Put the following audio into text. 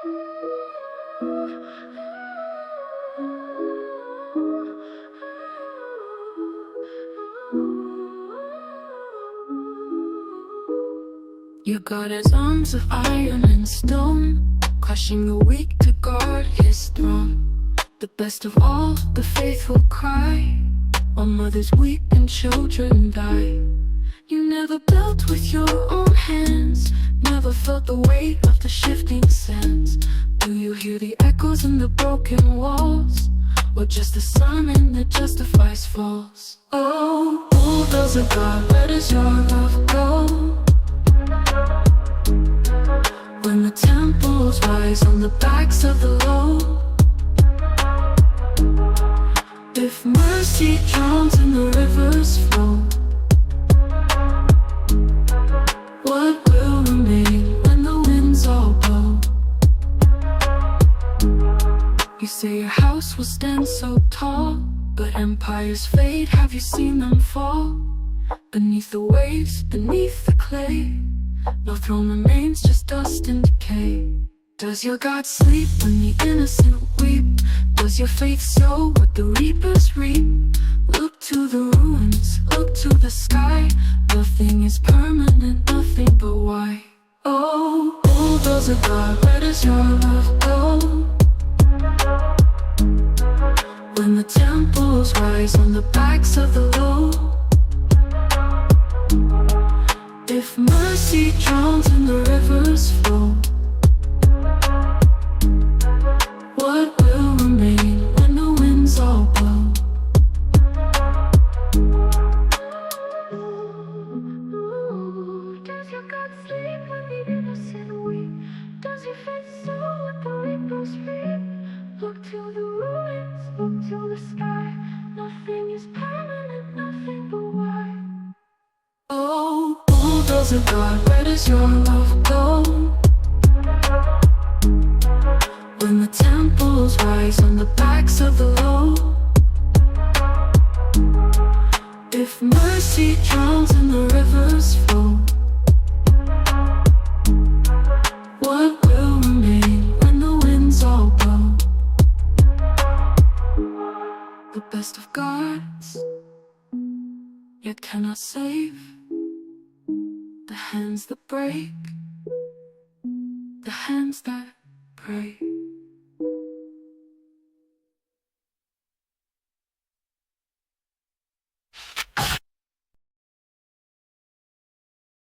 Your God has arms of iron and stone, crushing the weak to guard his throne. The best of all, the faithful cry, while mothers weep and children die. You never built with your own hands, never felt the weight of the shifting sands. Do you hear the echoes in the broken walls, or just a sermon that justifies false? Oh, bulldozer God, where does your love go? When the temples rise on the backs of the low, if mercy drowns in the river's flow, what will remain when the winds all blow? You say your house will stand so tall, but empires fade, have you seen them fall? Beneath the waves, beneath the clay, no throne remains, just dust and decay. Does your God sleep when the innocent weep? Does your faith sow what the reapers reap? Look to the ruins, look to the sky. Nothing is permanent, nothing but why. Oh, bulldozer God, where does your love go? When the temples rise on the backs of the low, if mercy drowns in the river's flow, what will remain when the winds all blow? Does your God sleep when the innocent weep? Does your faith sow what the reapers reap? Look to the ruins, look to the sky. Nothing is permanent, nothing but why. Oh, bulldozer God, where does your love go? When the temples rise on the backs of the low, if mercy drowns in the river's flow, what will remain when the winds all blow? The best of gods, yet cannot save. The hands that break, the hands that pray.